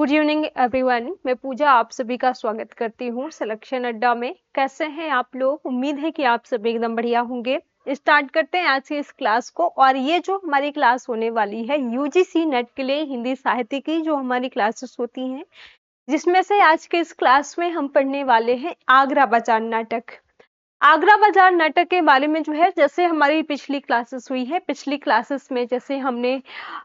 Good evening everyone. मैं पूजा आप सभी का स्वागत करती हूँ सिलेक्शन अड्डा में। कैसे हैं आप लोग? उम्मीद है कि आप सभी एकदम बढ़िया होंगे। स्टार्ट करते हैं आज की इस क्लास को। और ये जो हमारी क्लास होने वाली है यूजीसी नेट के लिए हिंदी साहित्य की जो हमारी क्लासेस होती हैं, जिसमें से आज के इस क्लास में हम पढ़ने वाले हैं आगरा बाजार नाटक। आगरा बाजार नाटक के बारे में जो है, जैसे हमारी पिछली क्लासेस हुई है, पिछली क्लासेस में जैसे हमने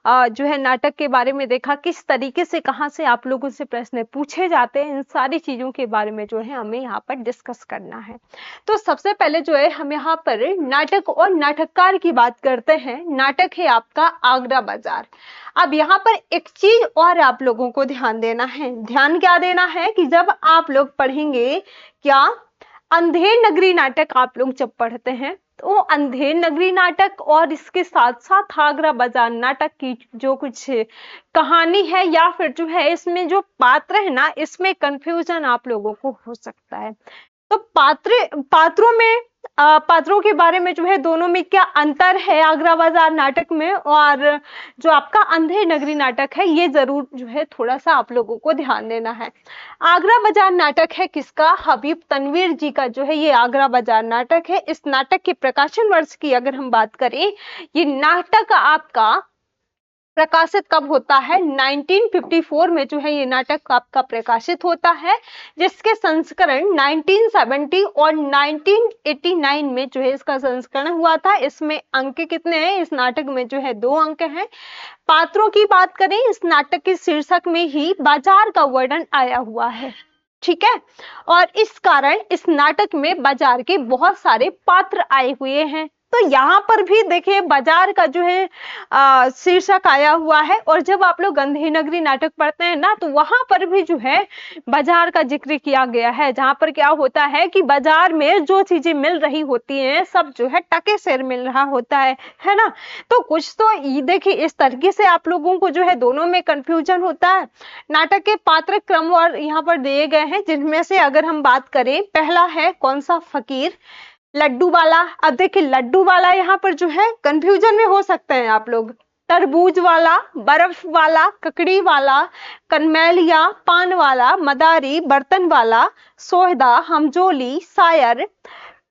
जो है नाटक के बारे में देखा, किस तरीके से कहाँ से आप लोगों से प्रश्न पूछे जाते हैं, इन सारी चीजों के बारे में जो है हमें यहाँ पर डिस्कस करना है। तो सबसे पहले जो है हम यहाँ पर नाटक और नाटककार की बात करते हैं। नाटक है आपका आगरा बाजार। अब यहाँ पर एक चीज और आप लोगों को ध्यान देना है। ध्यान क्या देना है कि जब आप लोग पढ़ेंगे क्या अंधेर नगरी नाटक, आप लोग जब पढ़ते हैं तो अंधेर नगरी नाटक और इसके साथ साथ आगरा बाजार नाटक की जो कुछ कहानी है या फिर जो है इसमें जो पात्र है ना, इसमें कंफ्यूजन आप लोगों को हो सकता है। तो पात्रों के बारे में जो है, दोनों में क्या अंतर है आगरा बाजार नाटक में और जो आपका अंधेर नगरी नाटक है, ये जरूर जो है थोड़ा सा आप लोगों को ध्यान देना है। आगरा बाजार नाटक है किसका? हबीब तनवीर जी का जो है ये आगरा बाजार नाटक है। इस नाटक के प्रकाशन वर्ष की अगर हम बात करें, ये नाटक आपका प्रकाशित कब होता है? 1954 में जो है ये नाटक आपका प्रकाशित होता है, जिसके संस्करण 1970 और 1989 में जो है इसका संस्करण हुआ था। इसमें अंक कितने हैं? इस नाटक में जो है 2 अंक हैं। पात्रों की बात करें, इस नाटक के शीर्षक में ही बाजार का वर्णन आया हुआ है, ठीक है। और इस कारण इस नाटक में बाजार के बहुत सारे पात्र आए हुए हैं। तो यहाँ पर भी देखिए बाजार का जो है शीर्षक आया हुआ है। और जब आप लोग अंधेर नगरी नाटक पढ़ते हैं ना, तो वहां पर भी जो है बाजार का जिक्र किया गया है, जहां पर क्या होता है कि बाजार में जो चीजें मिल रही होती हैं सब जो है टके शेर मिल रहा होता है ना। तो कुछ तो देखिए इस तरीके से आप लोगों को जो है दोनों में कंफ्यूजन होता है। नाटक के पात्र क्रम और यहाँ पर दिए गए हैं, जिनमें से अगर हम बात करें, पहला है कौन सा? फकीर, लड्डू वाला। अब देखिए लड्डू वाला यहाँ पर जो है कंफ्यूजन में हो सकते हैं आप लोग। तरबूज वाला, बर्फ वाला, ककड़ी वाला, कनमैलिया, पान वाला, मदारी, बर्तन वाला, सोहदा, हमजोली, शायर,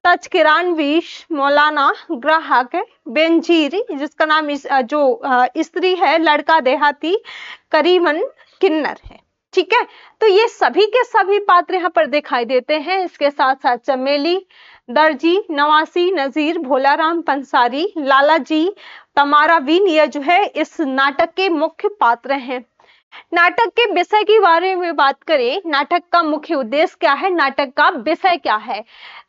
तजकिरानवीश, मौलाना, ग्राहक, बेंजीर जिसका नाम जो स्त्री है, लड़का देहाती, करीमन, किन्नर है, ठीक है। तो ये सभी के सभी पात्र यहाँ पर दिखाई देते हैं। इसके साथ साथ चमेली, दर्जी, नवासी, नजीर, भोलाराम पंसारी, लालाजी, तमारा बीन, ये जो है इस नाटक के मुख्य पात्र हैं। नाटक के विषय के बारे में बात करें, नाटक का मुख्य उद्देश्य क्या है, नाटक का विषय क्या है?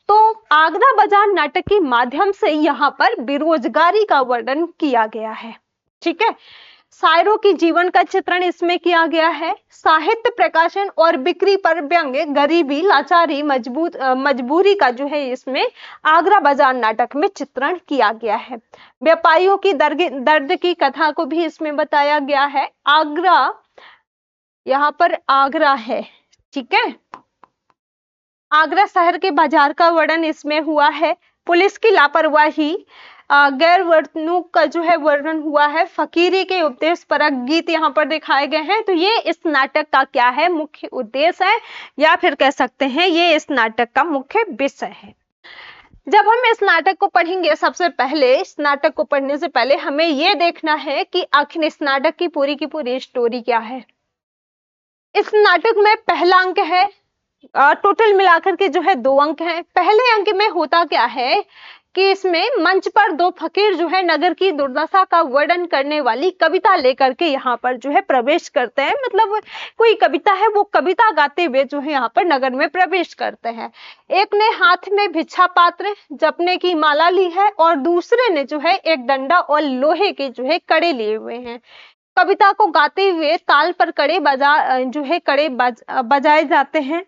तो आगरा बाजार नाटक के माध्यम से यहाँ पर बेरोजगारी का वर्णन किया गया है, ठीक है। शायरों की जीवन का चित्रण इसमें किया गया है। साहित्य प्रकाशन और बिक्री पर व्यंग, गरीबी, लाचारी, मजबूरी का जो है इसमें आगरा बाजार नाटक में चित्रण किया गया है। व्यापारियों की दर्द की कथा को भी इसमें बताया गया है। आगरा, यहाँ पर आगरा है, ठीक है। आगरा शहर के बाजार का वर्णन इसमें हुआ है। पुलिस की लापरवाही, गैर वर्तणूक का जो है वर्णन हुआ है। फकीरी के उपदेश परक गीत यहाँ पर दिखाए गए हैं। तो ये इस नाटक का क्या है? मुख्य उद्देश्य है, या फिर कह सकते हैं ये इस नाटक का मुख्य विषय है। जब हम इस नाटक को पढ़ेंगे, सबसे पहले इस नाटक को पढ़ने से पहले हमें ये देखना है कि आखिर इस नाटक की पूरी स्टोरी क्या है। इस नाटक में पहला अंक है, टोटल मिलाकर के जो है 2 अंक हैं। पहले अंक में होता क्या है कि इसमें मंच पर 2 फकीर जो है नगर की दुर्दशा का वर्णन करने वाली कविता लेकर के यहाँ पर जो है प्रवेश करते हैं। मतलब कोई कविता है, वो कविता गाते हुए जो है यहाँ पर नगर में प्रवेश करते हैं। एक ने हाथ में भिक्षा पात्र जपने की माला ली है और दूसरे ने जो है एक डंडा और लोहे के जो है कड़े लिए हुए हैं। कविता को गाते हुए ताल पर कड़े बजाए जाते हैं।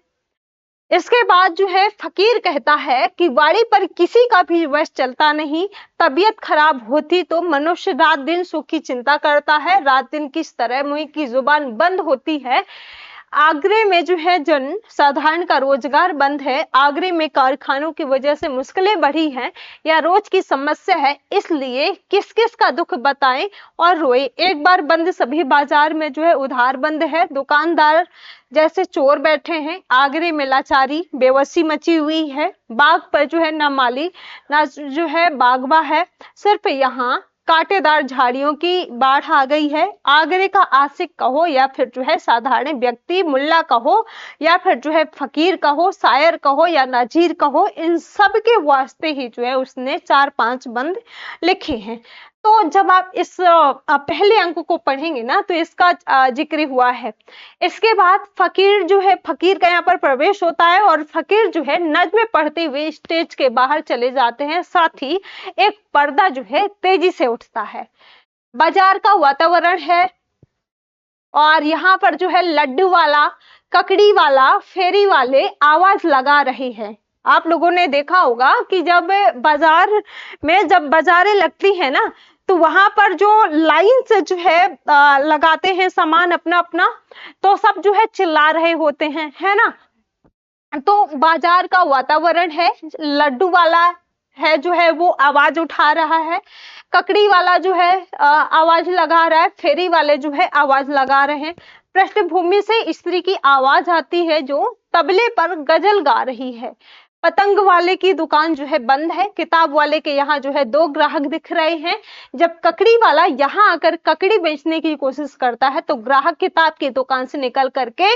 इसके बाद जो है फकीर कहता है कि वाड़ी पर किसी का भी वश चलता नहीं। तबीयत खराब होती तो मनुष्य रात दिन सुख की चिंता करता है। रात दिन किस तरह मुंह की जुबान बंद होती है, आगरे में जो है जन साधारण का रोजगार बंद है, आगरे में कारखानों की वजह से मुश्किलें बढ़ी हैं या रोज की समस्या है, इसलिए किस किस का दुख बताएं और रोए। एक बार बंद सभी बाजार में जो है उधार बंद है, दुकानदार जैसे चोर बैठे हैं, आगरे में लाचारी बेबसी मची हुई है, बाग पर जो है ना माली ना जो है बागबा है, सिर्फ यहाँ कांटेदार झाड़ियों की बाढ़ आ गई है। आगरे का आशिक कहो या फिर जो है साधारण व्यक्ति, मुल्ला कहो या फिर जो है फकीर कहो, शायर कहो या नाजीर कहो, इन सब के वास्ते ही जो है उसने 4-5 बंद लिखे हैं। तो जब आप इस पहले अंक को पढ़ेंगे ना तो इसका जिक्र हुआ है। इसके बाद फकीर जो है, फकीर का यहाँ पर प्रवेश होता है और फकीर जो है नज्म पढ़ते हुए स्टेज के बाहर चले जाते हैं, साथ ही एक पर्दा जो है तेजी से उठता है। बाजार का वातावरण है और यहाँ पर जो है लड्डू वाला, ककड़ी वाला, फेरी वाले आवाज लगा रहे हैं। आप लोगों ने देखा होगा कि जब बाजार में जब बाजारें लगती है ना तो वहां पर जो लाइन से जो है लगाते हैं सामान अपना अपना, तो सब जो है चिल्ला रहे होते हैं, है ना। तो बाजार का वातावरण है, लड्डू वाला है जो है वो आवाज उठा रहा है, ककड़ी वाला जो है आवाज लगा रहा है, फेरी वाले जो है आवाज लगा रहे हैं। पृष्ठभूमि से स्त्री की आवाज आती है जो तबले पर गजल गा रही है। पतंग वाले की दुकान जो है बंद है, किताब वाले के यहाँ जो है 2 ग्राहक दिख रहे हैं। जब ककड़ी वाला यहाँ आकर ककड़ी बेचने की कोशिश करता है तो ग्राहक किताब की दुकान से निकल करके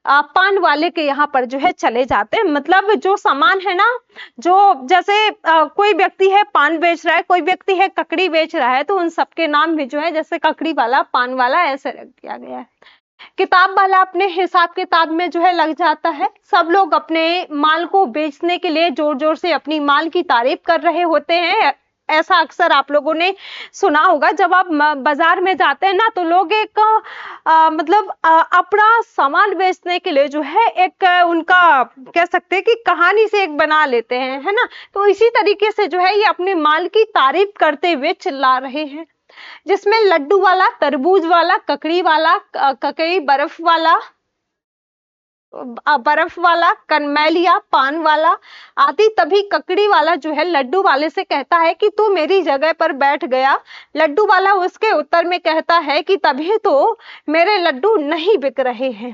पान वाले के यहाँ पर जो है चले जाते हैं। मतलब जो सामान है ना, जो जैसे कोई व्यक्ति है पान बेच रहा है, कोई व्यक्ति है ककड़ी बेच रहा है, तो उन सबके नाम भी जो है जैसे ककड़ी वाला, पान वाला ऐसे रख दिया गया है। किताब वाला अपने हिसाब किताब में जो है लग जाता है। सब लोग अपने माल को बेचने के लिए जोर जोर से अपनी माल की तारीफ कर रहे होते हैं। ऐसा अक्सर आप लोगों ने सुना होगा, जब आप बाजार में जाते हैं ना तो लोग एक मतलब अपना सामान बेचने के लिए जो है एक उनका कह सकते हैं कि कहानी से एक बना लेते हैं, है ना। तो इसी तरीके से जो है ये अपने माल की तारीफ करते हुए चिल्ला रहे हैं, जिसमें लड्डू वाला, तरबूज वाला, ककड़ी वाला, ककड़ी बर्फ वाला, कनमैलिया, पान वाला आदि। तभी ककड़ी वाला जो है लड्डू वाले से कहता है कि तू मेरी जगह पर बैठ गया। लड्डू वाला उसके उत्तर में कहता है कि तभी तो मेरे लड्डू नहीं बिक रहे हैं।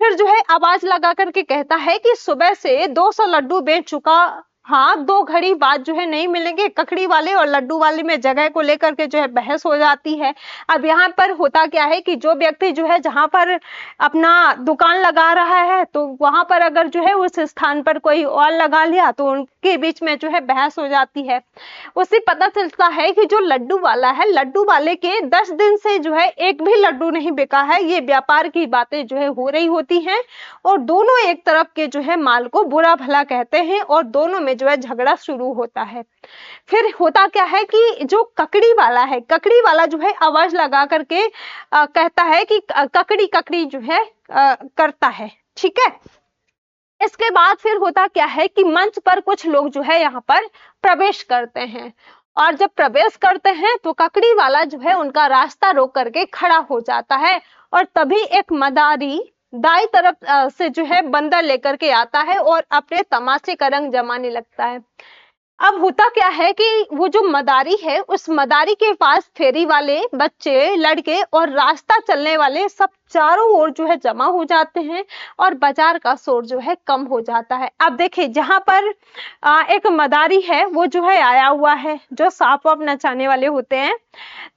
फिर जो है आवाज लगा करके कहता है कि सुबह से 200 लड्डू बेच चुका, हाँ 2 घड़ी बाद जो है नहीं मिलेंगे। ककड़ी वाले और लड्डू वाले में जगह को लेकर के जो है बहस हो जाती है। अब यहाँ पर होता क्या है कि जो व्यक्ति जो है जहां पर अपना दुकान लगा रहा है तो वहां पर अगर जो है उस स्थान पर कोई और लगा लिया तो उनके बीच में जो है बहस हो जाती है। उससे पता चलता है कि जो लड्डू वाला है, लड्डू वाले के 10 दिन से जो है एक भी लड्डू नहीं बिका है। ये व्यापार की बातें जो है हो रही होती हैं और दोनों एक तरफ के जो है माल को बुरा भला कहते हैं और दोनों में जो है झगड़ा शुरू होता है। फिर होता क्या है कि जो ककड़ी वाला है, ककड़ी वाला जो है आवाज लगा करके कहता है कि ककड़ी ककड़ी जो है करता है, ठीक है। इसके बाद फिर होता क्या है कि मंच पर कुछ लोग जो है यहाँ पर प्रवेश करते हैं और जब प्रवेश करते हैं तो ककड़ी वाला जो है उनका रास्ता रोक करके खड़ा हो जाता है और तभी एक मदारी दाई तरफ से जो है बंदर लेकर के आता है और अपने तमाचे का रंग जमाने लगता है। अब होता क्या है कि वो जो मदारी है, उस मदारी के पास फेरी वाले, बच्चे, लड़के और रास्ता चलने वाले सब चारों ओर जो है जमा हो जाते हैं और बाजार का शोर जो है कम हो जाता है। अब देखिए जहां पर एक मदारी है वो जो है आया हुआ है, जो सांप वाप नचाने वाले होते हैं,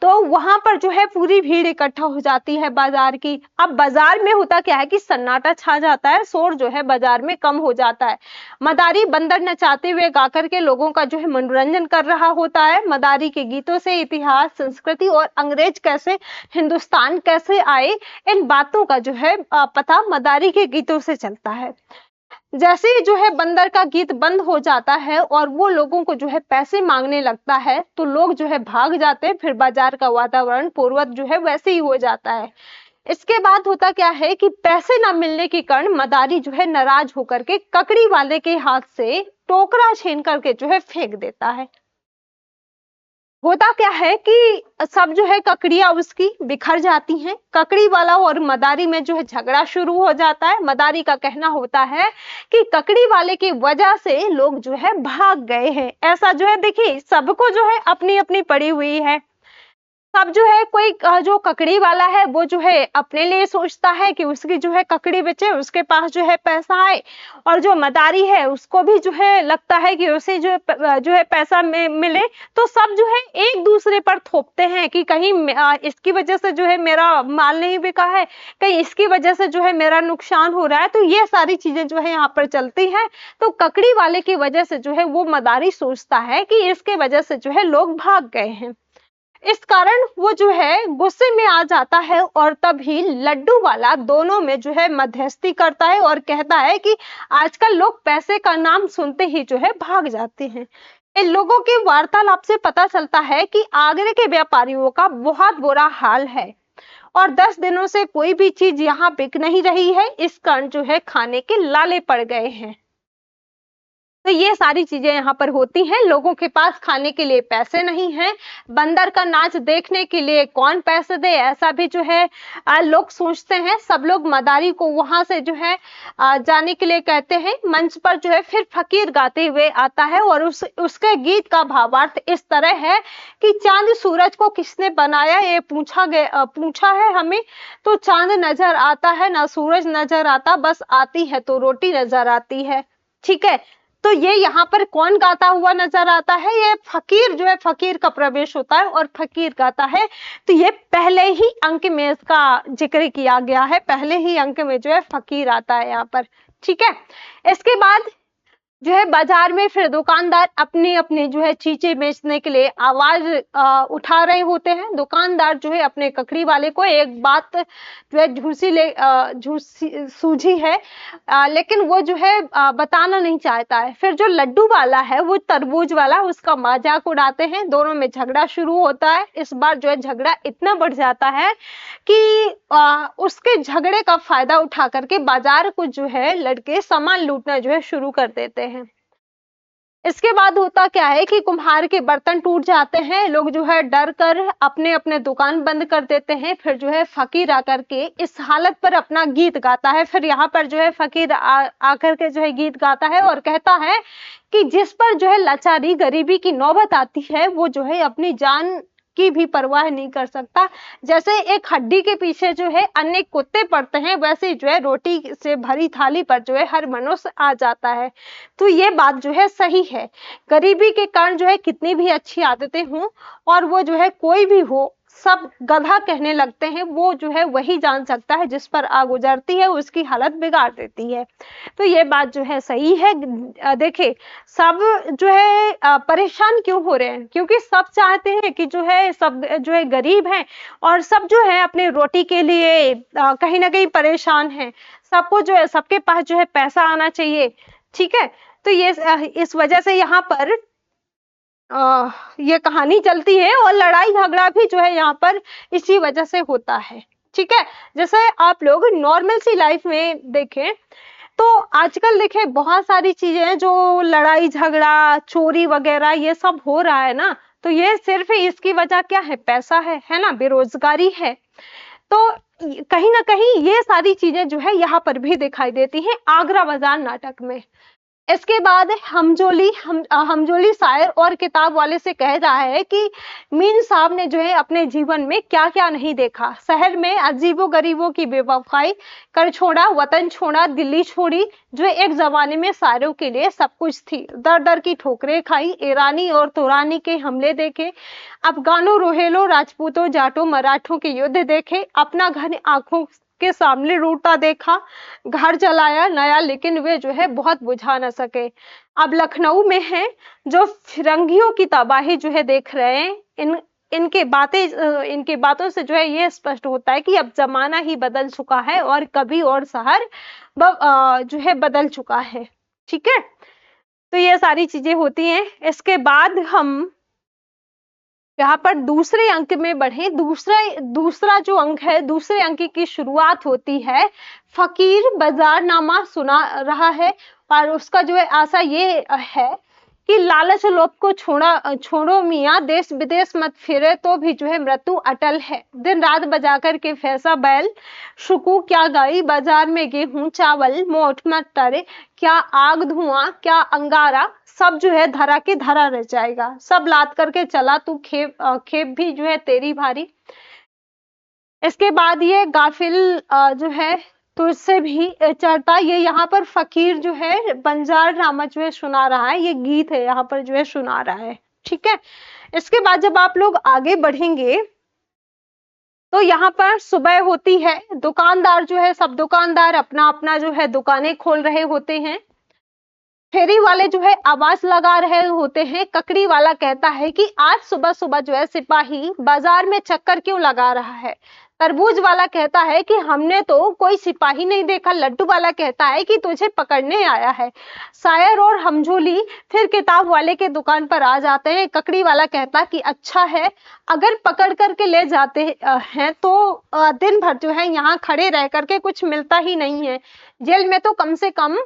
तो वहां पर जो है पूरी भीड़ इकट्ठा हो जाती है बाजार की। अब बाजार में होता क्या है कि सन्नाटा छा जाता है, शोर जो है बाजार में कम हो जाता है। मदारी बंदर नचाते हुए गा करके लोगों का जो है मनोरंजन कर रहा होता है। मदारी के गीतों से इतिहास, संस्कृति और अंग्रेज कैसे हिंदुस्तान कैसे आए, इन बातों का जो है पता मदारी के गीतों से चलता है। जैसे ही जो है बंदर का गीत बंद हो जाता है और वो लोगों को जो है पैसे मांगने लगता है तो लोग जो है भाग जाते हैं। फिर बाजार का वातावरण पूर्ववत जो है वैसे ही हो जाता है। इसके बाद होता क्या है कि पैसे ना मिलने के कारण मदारी जो है नाराज होकर के ककड़ी वाले के हाथ से टोकरा छीन करके जो है फेंक देता है। होता क्या है कि सब जो है ककड़ियां उसकी बिखर जाती हैं। ककड़ी वाला और मदारी में जो है झगड़ा शुरू हो जाता है। मदारी का कहना होता है कि ककड़ी वाले की वजह से लोग जो है भाग गए हैं। ऐसा जो है देखिए सबको जो है अपनी अपनी पड़ी हुई है। अब जो है कोई जो ककड़ी वाला है वो जो है अपने लिए सोचता है कि उसकी जो है ककड़ी बेचे, उसके पास जो है पैसा आए, और जो मदारी है उसको भी जो है लगता है कि उसे जो है पैसा मिले। तो सब जो है एक दूसरे पर थोपते हैं कि कहीं इसकी वजह से जो है मेरा माल नहीं बिका है, कहीं इसकी वजह से जो है मेरा नुकसान हो रहा है। तो ये सारी चीजें जो है यहाँ पर चलती हैं। तो ककड़ी वाले की वजह से जो है वो मदारी सोचता है कि इसके वजह से जो है लोग भाग गए हैं। इस कारण वो जो है गुस्से में आ जाता है और तभी लड्डू वाला दोनों में जो है मध्यस्थी करता है और कहता है कि आजकल लोग पैसे का नाम सुनते ही जो है भाग जाते हैं। इन लोगों की वार्तालाप से पता चलता है कि आगरे के व्यापारियों का बहुत बुरा हाल है और 10 दिनों से कोई भी चीज यहाँ बिक नहीं रही है। इस कारण जो है खाने के लाले पड़ गए हैं। तो ये सारी चीजें यहाँ पर होती हैं। लोगों के पास खाने के लिए पैसे नहीं हैं। बंदर का नाच देखने के लिए कौन पैसे दे, ऐसा भी जो है लोग सोचते हैं। सब लोग मदारी को वहां से जो है जाने के लिए कहते हैं। मंच पर जो है फिर फकीर गाते हुए आता है और उसके गीत का भावार्थ इस तरह है कि चांद सूरज को किसने बनाया ये पूछा है हमें, तो चांद नजर आता है ना सूरज नजर आता, बस आती है तो रोटी नजर आती है। ठीक है, तो ये यहाँ पर कौन गाता हुआ नजर आता है? ये फकीर जो है, फकीर का प्रवेश होता है और फकीर गाता है। तो ये पहले ही अंक में इसका जिक्र किया गया है। पहले ही अंक में जो है फकीर आता है यहाँ पर। ठीक है, इसके बाद जो है बाजार में फिर दुकानदार अपनी अपनी जो है चीजें बेचने के लिए आवाज उठा रहे होते हैं। दुकानदार जो है अपने ककड़ी वाले को एक बात जो है झूठी सूझी है, लेकिन वो जो है बताना नहीं चाहता है। फिर जो लड्डू वाला है वो तरबूज वाला उसका मजाक उड़ाते हैं। दोनों में झगड़ा शुरू होता है। इस बार जो है झगड़ा इतना बढ़ जाता है कि उसके झगड़े का फायदा उठा करके बाजार को जो है लड़के सामान लूटना जो है शुरू कर देते हैं। इसके बाद होता क्या है कि कुम्हार के बर्तन टूट जाते हैं। लोग जो है डर कर अपने अपने दुकान बंद कर देते हैं। फिर जो है फकीर आकर के इस हालत पर अपना गीत गाता है। फिर यहाँ पर जो है फकीर आकर के जो है गीत गाता है और कहता है कि जिस पर जो है लाचारी गरीबी की नौबत आती है वो जो है अपनी जान की भी परवाह नहीं कर सकता। जैसे एक हड्डी के पीछे जो है अनेक कुत्ते पड़ते हैं, वैसे जो है रोटी से भरी थाली पर जो है हर मनुष्य आ जाता है। तो ये बात जो है सही है। गरीबी के कारण जो है कितनी भी अच्छी आदतें हों और वो जो है कोई भी हो, सब गधा कहने लगते हैं। वो जो है वही जान सकता है, जिस पर आग गुजरती है उसकी हालत बिगाड़ देती है। तो ये बात जो है सही है। देखिए सब जो है परेशान क्यों हो रहे हैं? क्योंकि सब चाहते हैं कि जो है सब जो है गरीब हैं और सब जो है अपने रोटी के लिए कहीं ना कहीं परेशान हैं। सबको जो है सबके पास जो है पैसा आना चाहिए। ठीक है, तो ये इस वजह से यहाँ पर ये कहानी चलती है और लड़ाई झगड़ा भी जो है यहाँ पर इसी वजह से होता है। ठीक है, जैसे आप लोग नॉर्मल सी लाइफ में देखें तो आजकल देखें बहुत सारी चीजें हैं जो लड़ाई झगड़ा चोरी वगैरह ये सब हो रहा है ना। तो ये सिर्फ इसकी वजह क्या है? पैसा है ना, बेरोजगारी है। तो कहीं ना कहीं ये सारी चीजें जो है यहाँ पर भी दिखाई देती हैं आगरा बाजार नाटक में। इसके बाद हमजोली शायर और किताब वाले से कह रहा है कि मीन साहब ने जो है अपने जीवन में क्या क्या नहीं देखा। शहर में अजीबो गरीबों की बेवफाई कर छोड़ा, वतन छोड़ा, दिल्ली छोड़ी, जो एक जमाने में शायरों के लिए सब कुछ थी। दर दर की ठोकरें खाई, ईरानी और तुरानी के हमले देखे, अफगानों रोहेलों राजपूतों जाटों मराठों के युद्ध देखे, अपना घर आंखों के सामने रूठता देखा, घर जलाया नया लेकिन वे जो है बहुत बुझा न सके। अब लखनऊ में है जो फिरंगियों की तबाही जो है देख रहे हैं। इनके बातों से जो है ये स्पष्ट होता है कि अब जमाना ही बदल चुका है और कभी और शहर जो है बदल चुका है। ठीक है, तो ये सारी चीजें होती हैं। इसके बाद हम यहाँ पर दूसरे अंक में बढ़े। दूसरा जो अंक है, दूसरे अंक की शुरुआत होती है फकीर बाजारनामा सुना रहा है और उसका जो है आशा ये है कि लालच लोभ को छोड़ो मियाँ, देश विदेश मत फिरे तो भी जो है मृत्यु अटल है। दिन रात बजा कर के फैसा बैल, शुकू क्या गाई, बाजार में गेहूं चावल, मोठ मत टरे, क्या आग धुआं क्या अंगारा, सब जो है धरा के धरा रह जाएगा। सब लाद करके चला तू, खेप भी जो है तेरी भारी। इसके बाद ये गाफिल जो है तुझसे भी चढ़ता, ये यहाँ पर फकीर जो है बंजार नामा जो है सुना रहा है, ये गीत है यहाँ पर जो है सुना रहा है। ठीक है, इसके बाद जब आप लोग आगे बढ़ेंगे तो यहाँ पर सुबह होती है, दुकानदार जो है सब दुकानदार अपना अपना जो है दुकानें खोल रहे होते हैं। फेरी वाले जो है आवाज लगा रहे होते हैं। ककड़ी वाला कहता है कि आज सुबह सुबह जो है सिपाही बाजार में चक्कर क्यों लगा रहा है। तरबूज वाला कहता है कि हमने तो कोई सिपाही नहीं देखा। लड्डू वाला कहता है कि तुझे पकड़ने आया है। शायर और हमझोली फिर किताब वाले के दुकान पर आ जाते हैं। ककड़ी वाला कहता कि अच्छा है, अगर पकड़ करके ले जाते हैं तो दिन भर जो है यहाँ खड़े रह करके कुछ मिलता ही नहीं है, जेल में तो कम से कम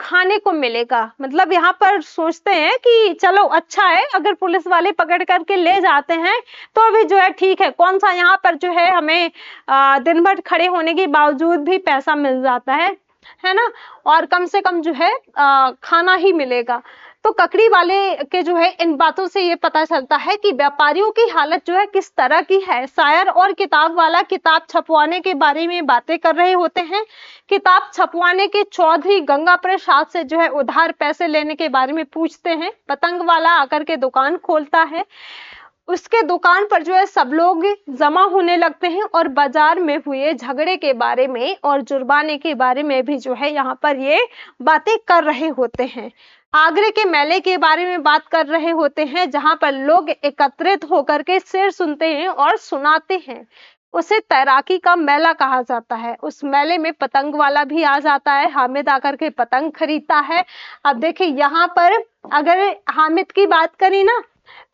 खाने को मिलेगा। मतलब यहाँ पर सोचते हैं कि चलो अच्छा है, अगर पुलिस वाले पकड़ करके ले जाते हैं तो अभी जो है ठीक है, कौन सा यहाँ पर जो है हमें दिन भर खड़े होने के बावजूद भी पैसा मिल जाता है ना, और कम से कम जो है खाना ही मिलेगा। तो ककड़ी वाले के जो है इन बातों से ये पता चलता है कि व्यापारियों की हालत जो है किस तरह की है। शायर और किताब वाला किताब छपवाने के बारे में बातें कर रहे होते हैं। किताब छपवाने के चौधरी गंगा प्रसाद से जो है उधार पैसे लेने के बारे में पूछते हैं। पतंग वाला आकर के दुकान खोलता है, उसके दुकान पर जो है सब लोग जमा होने लगते हैं और बाजार में हुए झगड़े के बारे में और जुर्माने के बारे में भी जो है यहाँ पर ये बातें कर रहे होते हैं। आगरे के मेले के बारे में बात कर रहे होते हैं, जहां पर लोग एकत्रित होकर के शेर सुनते हैं और सुनाते हैं। उसे तैराकी का मेला कहा जाता है। उस मेले में पतंग वाला भी आ जाता है, हामिद आकर के पतंग खरीदता है। अब देखिए यहाँ पर अगर हामिद की बात करी ना,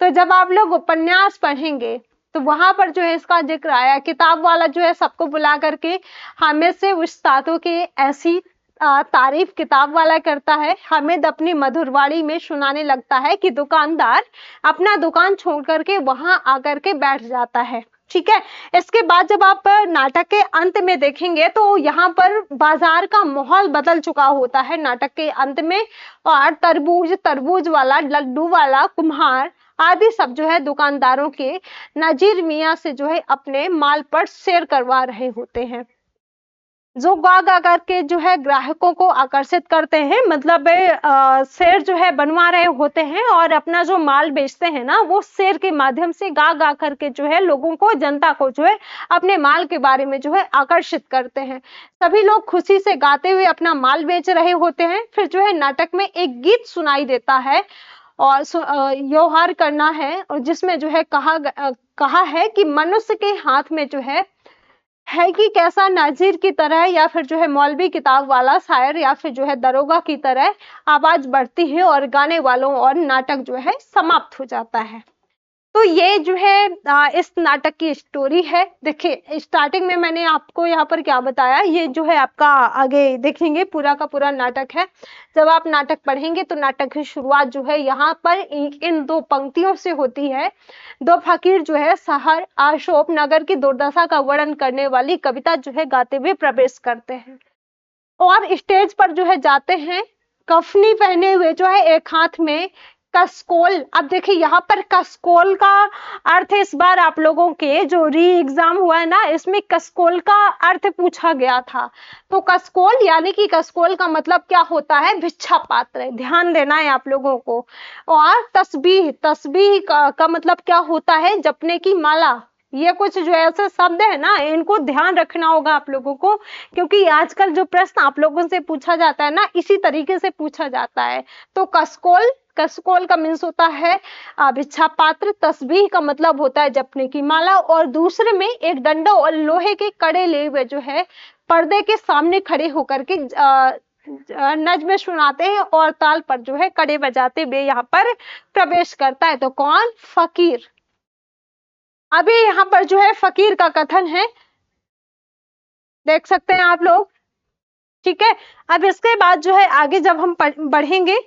तो जब आप लोग उपन्यास पढ़ेंगे तो वहां पर जो है इसका जिक्र आया। किताब वाला जो है सबको बुला करके हामिद से उस्तादों के ऐसी तारीफ किताब वाला करता है। हामिद अपनी मधुरवाणी में सुनाने लगता है कि दुकानदार अपना दुकान छोड़ करके वहां आकर के बैठ जाता है। ठीक है, इसके बाद जब आप नाटक के अंत में देखेंगे तो यहाँ पर बाजार का माहौल बदल चुका होता है नाटक के अंत में, और तरबूज वाला, लड्डू वाला, कुम्हार आदि सब जो है दुकानदारों के नजीर मियाँ से जो है अपने माल पर शेर करवा रहे होते हैं, जो गा गा करके जो है ग्राहकों को आकर्षित करते हैं। मतलब शेर जो है बनवा रहे होते हैं और अपना जो माल बेचते हैं ना, वो शेर के माध्यम से गा गा करके जो है लोगों को, जनता को जो है अपने माल के बारे में जो है आकर्षित करते हैं। सभी लोग खुशी से गाते हुए अपना माल बेच रहे होते हैं। फिर जो है नाटक में एक गीत सुनाई देता है और योहार करना है, और जिसमें जो है कहा है कि मनुष्य के हाथ में जो है कि कैसा नाजिर की तरह या फिर जो है मौलवी, किताब वाला, शायर या फिर जो है दरोगा की तरह आवाज बढ़ती है और गाने वालों और नाटक जो है समाप्त हो जाता है। तो ये जो है इस नाटक की स्टोरी है। देखिए स्टार्टिंग में मैंने आपको यहाँ पर क्या बताया, ये जो है आपका आगे देखेंगे पूरा का पूरा नाटक है। जब आप नाटक पढ़ेंगे तो नाटक की शुरुआत जो है यहाँ पर इन दो पंक्तियों से होती है। दो फकीर जो है शहर अशोक नगर की दुर्दशा का वर्णन करने वाली कविता जो है गाते हुए प्रवेश करते हैं और स्टेज पर जो है जाते हैं, कफनी पहने हुए जो है, एक हाथ में कसकोल। अब देखिए यहाँ पर कसकोल का अर्थ इस बार आप लोगों के जो री एग्जाम हुआ है ना, इसमें कसकोल का अर्थ पूछा गया था। तो कसकोल यानी कि कसकोल का मतलब क्या होता है, भिक्षा पात्र। ध्यान देना है आप लोगों को। और तस्बीह का मतलब क्या होता है, जपने की माला। ये कुछ जो ऐसे शब्द है ना, इनको ध्यान रखना होगा आप लोगों को, क्योंकि आजकल जो प्रश्न आप लोगों से पूछा जाता है ना, इसी तरीके से पूछा जाता है। तो कसकोल का मीन्स होता है भिक्षा पात्र। तस्बीह का मतलब होता है जपने की माला, और दूसरे में एक डंडा और लोहे के कड़े लिए हुए जो है पर्दे के सामने खड़े होकर के नज्म सुनाते हैं और ताल पर जो है कड़े बजाते हुए यहाँ पर प्रवेश करता है। तो कौन, फकीर। अभी यहाँ पर जो है फकीर का कथन है, देख सकते हैं आप लोग। ठीक है। अब इसके बाद जो है आगे जब हम बढ़ेंगे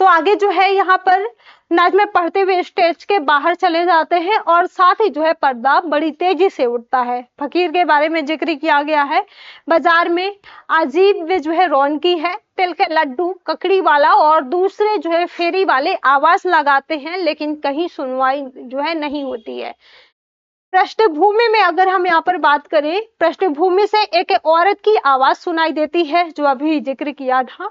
तो आगे जो है यहाँ पर नाच में पढ़ते हुए स्टेज के बाहर चले जाते हैं और साथ ही जो है पर्दा बड़ी तेजी से उठता है। फकीर के बारे में जिक्र किया गया है। बाजार में अजीब जो है रौनकी है। तिल के लड्डू, ककड़ी वाला और दूसरे जो है फेरी वाले आवाज लगाते हैं, लेकिन कहीं सुनवाई जो है नहीं होती है। पृष्ठभूमि में अगर हम यहाँ पर बात करें, पृष्ठभूमि से एक औरत की आवाज सुनाई देती है, जो अभी जिक्र किया था,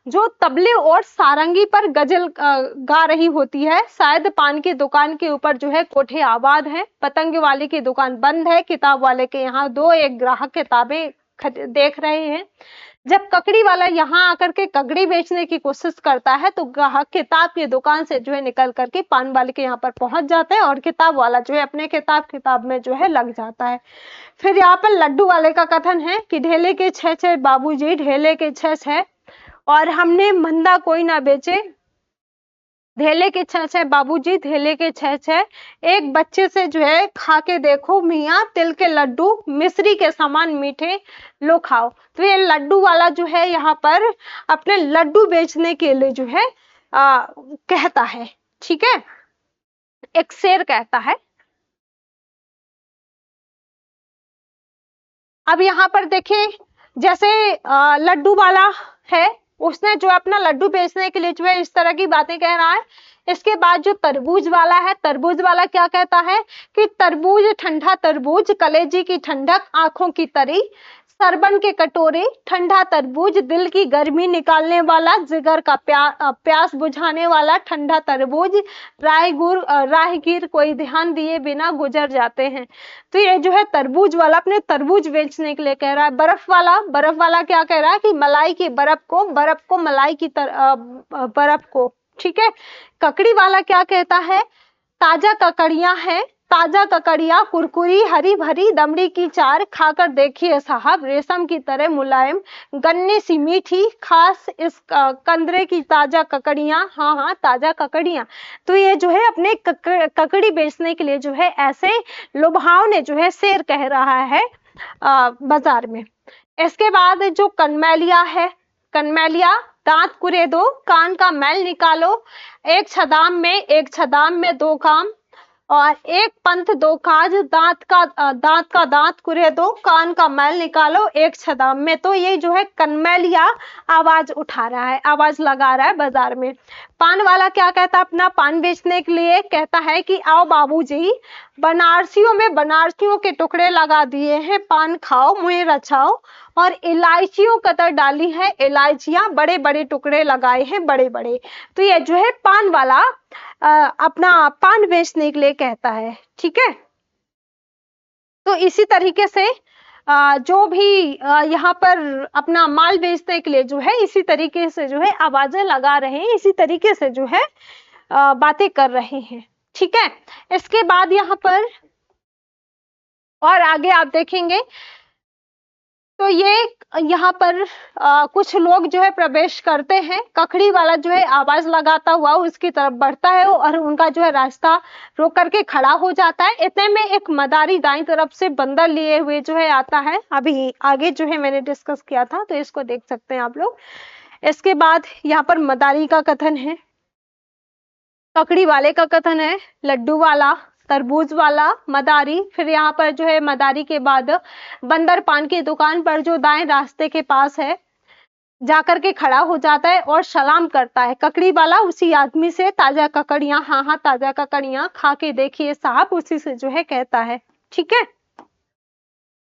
जो तबले और सारंगी पर गजल गा रही होती है। शायद पान की दुकान के ऊपर जो है कोठे आबाद है। पतंग वाले की दुकान बंद है। किताब वाले के यहाँ एक ग्राहक किताबें देख रहे हैं। जब ककड़ी वाला यहाँ आकर के ककड़ी बेचने की कोशिश करता है तो ग्राहक किताब की दुकान से जो है निकल करके पान वाले के यहाँ पर पहुंच जाता है और किताब वाला जो है अपने किताब में जो है लग जाता है। फिर यहाँ पर लड्डू वाले का कथन है कि ढेले के 6 बाबूजी, ढेले के 6 और हमने मंदा कोई ना बेचे। ढेले के 6 बाबूजी, ढेले के 6 एक बच्चे से जो है खा के देखो मियाँ, तिल के लड्डू मिश्री के समान मीठे, लो खाओ। तो ये लड्डू वाला जो है यहाँ पर अपने लड्डू बेचने के लिए जो है कहता है। ठीक है, एक शेर कहता है। अब यहाँ पर देखिए, जैसे लड्डू वाला है, उसने जो अपना लड्डू बेचने के लिए जो है इस तरह की बातें कह रहा है। इसके बाद जो तरबूज वाला है, तरबूज वाला क्या कहता है कि तरबूज ठंडा तरबूज, कलेजी की ठंडक, आंखों की तरी, सरबन के कटोरे, ठंडा तरबूज, दिल की गर्मी निकालने वाला, जिगर का प्यास बुझाने वाला, ठंडा तरबूज, राहगीर कोई ध्यान दिए बिना गुजर जाते हैं। तो ये जो है तरबूज वाला अपने तरबूज बेचने के लिए कह रहा है। बर्फ वाला क्या कह रहा है कि मलाई की बर्फ को मलाई की बर्फ को। ठीक है। ककड़ी वाला क्या कहता है, ताजा ककड़ियां हैं, ताजा ककड़ियां कुरकुरी हरी भरी, दमड़ी की चार, खाकर देखिए साहब, रेशम की तरह मुलायम, गन्ने सी मीठी, खास इस कंदरे की ताजा ककड़ियां। हाँ, ताजा ककड़ियां। तो ये जो है अपने ककड़ी बेचने के लिए जो है ऐसे लुभावने जो है शेर कह रहा है बाजार में। इसके बाद जो कनमैलिया है, कनमैलिया, दांत कुरेदो, कान का मैल निकालो, एक छदाम में 2 काम, और एक पंथ 2 काज, दांत कुरेदो, कान का मैल निकालो, एक छदाम में। तो ये जो है कनमैलिया आवाज उठा रहा है, आवाज लगा रहा है बाजार में। पान वाला क्या कहता है अपना पान बेचने के लिए, कहता है कि आओ बाबूजी, बनारसियों के टुकड़े लगा दिए हैं, पान खाओ मुझे रचाओ, और इलायचियों कतर डाली है, इलायचियां बड़े बड़े टुकड़े लगाए हैं, बड़े बड़े। तो ये जो है पान वाला अपना पान बेचने के लिए कहता है। ठीक है। तो इसी तरीके से जो भी यहाँ पर अपना माल बेचने के लिए जो है इसी तरीके से जो है आवाजें लगा रहे हैं, इसी तरीके से जो है बातें कर रहे हैं। ठीक है। इसके बाद यहाँ पर और आगे आप देखेंगे तो ये यहाँ पर कुछ लोग जो है प्रवेश करते हैं। ककड़ी वाला जो है आवाज लगाता हुआ उसकी तरफ बढ़ता है और उनका जो है रास्ता रोक करके खड़ा हो जाता है। इतने में एक मदारी दाईं तरफ से बंदर लिए हुए जो है आता है। अभी आगे जो है मैंने डिस्कस किया था, तो इसको देख सकते हैं आप लोग। इसके बाद यहाँ पर मदारी का कथन है, ककड़ी वाले का कथन है, लड्डू वाला, तरबूज वाला, मदारी। फिर यहाँ पर जो है मदारी के बाद बंदर पान की दुकान पर जो दाएं रास्ते के पास है जाकर के खड़ा हो जाता है और सलाम करता है। ककड़ी वाला उसी आदमी से ताजा ककड़ियां, हाँ ताजा ककड़ियां खा के देखिए साहब, उसी से जो है कहता है। ठीक है।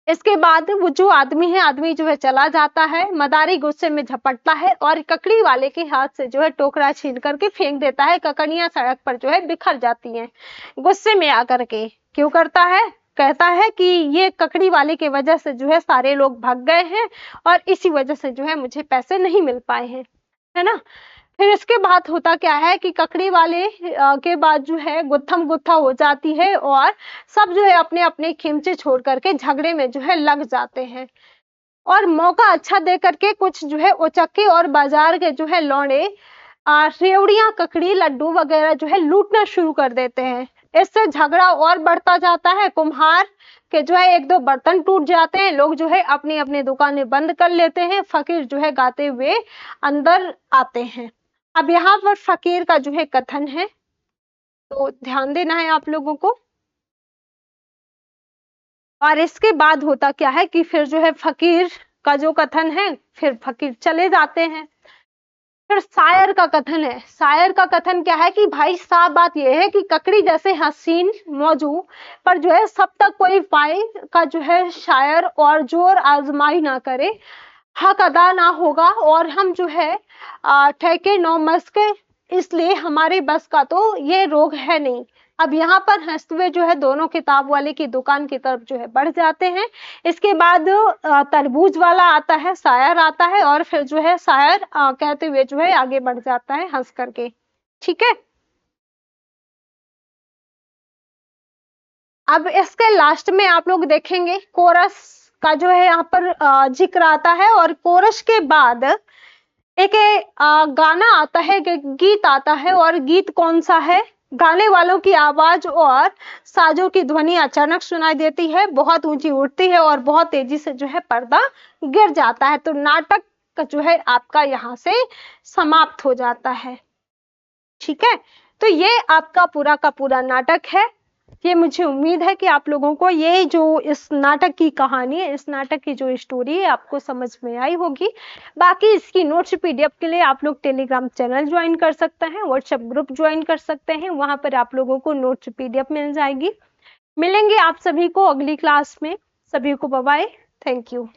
इसके बाद वो जो आदमी जो है चला जाता है। मदारी गुस्से में झपटता है और ककड़ी वाले के हाथ से जो है टोकरा छीन करके फेंक देता है। ककड़ियां सड़क पर जो है बिखर जाती हैं गुस्से में आकर के। क्यों करता है, कहता है कि ये ककड़ी वाले की वजह से जो है सारे लोग भाग गए हैं और इसी वजह से जो है मुझे पैसे नहीं मिल पाए हैं, है ना। फिर इसके बाद होता क्या है कि ककड़ी वाले के बाद जो है गुत्थम गुत्था हो जाती है और सब जो है अपने अपने खेमचे छोड़ करके झगड़े में जो है लग जाते हैं। और मौका अच्छा दे करके कुछ जो है उचक्के और बाजार के जो है लौंडे रेवड़ियां, ककड़ी, लड्डू वगैरह जो है लूटना शुरू कर देते हैं। इससे झगड़ा और बढ़ता जाता है। कुम्हार कि जो है एक दो बर्तन टूट जाते हैं, लोग जो है अपनी अपनी दुकानें बंद कर लेते हैं, फकीर जो है गाते हुए अंदर आते हैं। अब यहाँ पर फकीर का जो है कथन है, तो ध्यान देना है आप लोगों को। और इसके बाद होता क्या है कि फिर जो है फकीर का जो कथन है, फिर फकीर चले जाते हैं। फिर शायर का कथन है। शायर का कथन क्या है कि भाई साहब बात यह है कि ककड़ी जैसे हसीन मौजू पर जो है सब तक कोई पाए का जो है शायर और जोर आजमाई ना करे, हक अदा ना होगा और हम जो है ठेके नौ मस्के, इसलिए हमारे बस का तो ये रोग है नहीं। अब यहाँ पर हंसते हुए जो है दोनों किताब वाले की दुकान की तरफ जो है बढ़ जाते हैं। इसके बाद तरबूज वाला आता है, शायर आता है और फिर जो है शायर कहते हुए जो है आगे बढ़ जाता है हंस करके। ठीक है, अब इसके लास्ट में आप लोग देखेंगे कोरस का जो है यहाँ पर जिक्र आता है और कोरस के बाद एक गाना आता है, एक गीत आता है और गीत कौन सा है? गाने वालों की आवाज और साजों की ध्वनि अचानक सुनाई देती है, बहुत ऊंची उठती है और बहुत तेजी से जो है पर्दा गिर जाता है। तो नाटक का जो है आपका यहाँ से समाप्त हो जाता है। ठीक है, तो ये आपका पूरा का पूरा नाटक है। ये मुझे उम्मीद है कि आप लोगों को ये जो इस नाटक की कहानी है, इस नाटक की जो स्टोरी है आपको समझ में आई होगी। बाकी इसकी नोट्स पीडीएफ के लिए आप लोग टेलीग्राम चैनल ज्वाइन कर सकते हैं, व्हाट्सएप ग्रुप ज्वाइन कर सकते हैं, वहां पर आप लोगों को नोट्स पीडीएफ मिल जाएगी। मिलेंगे आप सभी को अगली क्लास में। सभी को बाय बाय, थैंक यू।